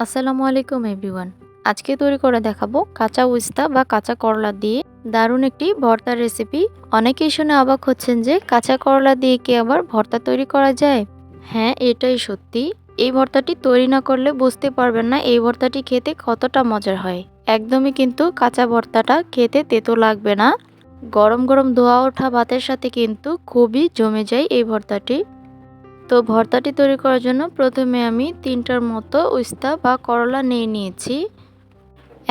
আসসালামু আলাইকুম এভরিওয়ান। আজকে তৈরি করে দেখাবো কাঁচা উস্তা বা কাঁচা করলা দিয়ে দারুণ একটি ভর্তার রেসিপি। অনেকেই শুনে অবাক হচ্ছেন যে কাঁচা করলা দিয়ে কি আবার ভর্তা তৈরি করা যায়? হ্যাঁ, এটাই সত্যি। এই ভর্তাটি তৈরি না করলে বুঝতে পারবেন না এই ভর্তাটি খেতে কতটা মজার হয়। একদমই কিন্তু কাঁচা ভর্তাটা খেতে তেতো লাগবে না। গরম গরম ধোয়া ওঠা ভাতের সাথে কিন্তু খুবই জমে যায় এই ভর্তাটি। তো ভর্তাটি তৈরি করার জন্য প্রথমে আমি 3টার মতো উস্তা বা করলা নিয়ে নিয়েছি।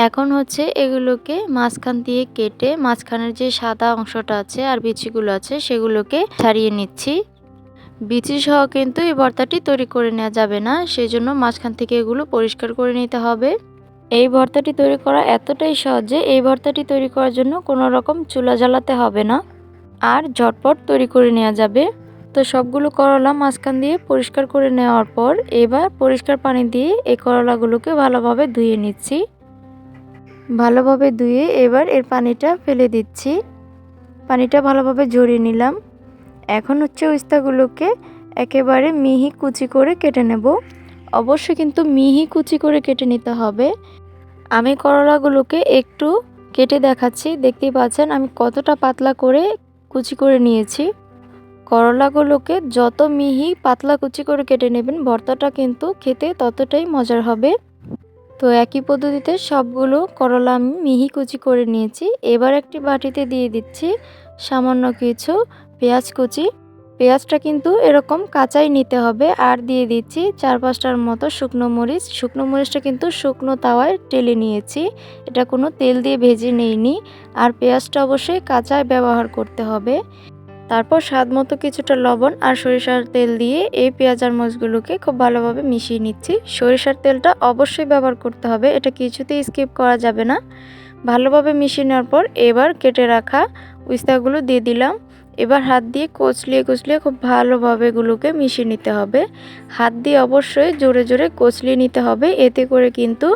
এখন হচ্ছে এগুলোকে মাঝখান দিয়ে কেটে মাঝখানের যে সাদা অংশটা আছে আর বিচিগুলো আছে সেগুলোকে ছাড়িয়ে নিচ্ছি। বিচি সহ কিন্তু এই ভর্তাটি তৈরি করে নেওয়া যাবে না, সেজন্য মাঝখান থেকে এগুলো পরিষ্কার করে নিতে হবে। এই ভর্তাটি তৈরি করা এতটাই সহজ যে এই ভর্তাটি তৈরি করার জন্য কোনো রকম চুলা জ্বালাতে হবে না, আর ঝটপট তৈরি করে নেওয়া যাবে। তো সবগুলো করলা মাঝখান দিয়ে পরিষ্কার করে নেওয়ার পর এবার পরিষ্কার পানি দিয়ে এই করলাগুলোকে ভালোভাবে ধুয়ে নিচ্ছি। ভালোভাবে ধুয়ে এবার এর পানিটা ফেলে দিচ্ছি। পানিটা ভালোভাবে ঝরিয়ে নিলাম। এখন হচ্ছে উস্তাগুলোকে একেবারে মিহি কুচি করে কেটে নেব। অবশ্যই কিন্তু মিহি কুচি করে কেটে নিতে হবে। আমি করলাগুলোকে একটু কেটে দেখাচ্ছি, দেখতেই পাচ্ছেন আমি কতটা পাতলা করে কুচি করে নিয়েছি। করলাগুলোকে যত মিহি পাতলা কুচি করে কেটে নেবেন ভর্তাটা কিন্তু খেতে ততটাই মজার হবে। তো একই পদ্ধতিতে সবগুলো করলা আমি মিহি কুচি করে নিয়েছি। এবার একটি বাটিতে দিয়ে দিচ্ছি সামান্য কিছু পেঁয়াজ কুচি। পেঁয়াজটা কিন্তু এরকম কাঁচাই নিতে হবে। আর দিয়ে দিচ্ছি 4-5টার মতো শুকনো মরিচ। শুকনো মরিচটা কিন্তু শুকনো তাওয়ায় টেলে নিয়েছি, এটা কোনো তেল দিয়ে ভেজে নেইনি। আর পেঁয়াজটা অবশ্যই কাঁচাই ব্যবহার করতে হবে। তারপর স্বাদ মতো কিছুটা লবণ আর সরিষার তেল দিয়ে এই পেঁয়াজ আর মরিচগুলোকে খুব ভালোভাবে মিশিয়ে নিচ্ছি। সরিষার তেলটা অবশ্যই ব্যবহার করতে হবে, এটা কিছুতেই স্কিপ করা যাবে না। ভালোভাবে মিশিয়ে নেওয়ার পর এবার কেটে রাখা উস্তাগুলো দিয়ে দিলাম। এবার হাত দিয়ে কচলিয়ে কচলিয়ে খুব ভালোভাবে এগুলোকে মিশিয়ে নিতে হবে। হাত দিয়ে অবশ্যই জোরে জোরে কচলিয়ে নিতে হবে, এতে করে কিন্তু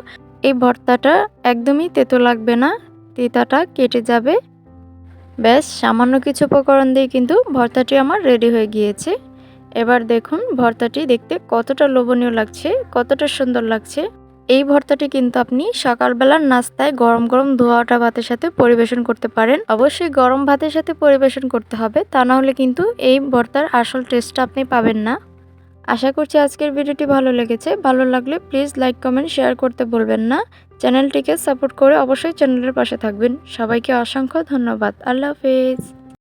এই ভর্তাটা একদমই তেতো লাগবে না, তিতাটা কেটে যাবে। ব্যাস সামান্য কিছু উপকরণ দিয়ে কিন্তু ভর্তাটি আমার রেডি হয়ে গিয়েছে। এবার দেখুন ভর্তাটি দেখতে কতটা লোভনীয় লাগছে, কতটা সুন্দর লাগছে। এই ভর্তাটি কিন্তু আপনি সকালবেলার নাস্তায় গরম গরম ধোয়া ওঠা ভাতের সাথে পরিবেশন করতে পারেন। অবশ্যই গরম ভাতের সাথে পরিবেশন করতে হবে, তা না হলে কিন্তু এই ভর্তার আসল টেস্টটা আপনি পাবেন না। আশা করছি আজকের ভিডিওটি ভালো লেগেছে। ভালো লাগলে প্লিজ লাইক কমেন্ট শেয়ার করতে ভুলবেন না। চ্যানেলটিকে সাপোর্ট করে অবশ্যই চ্যানেলের পাশে থাকবেন। সবাইকে অসংখ্য ধন্যবাদ। আল্লাহ হাফেজ।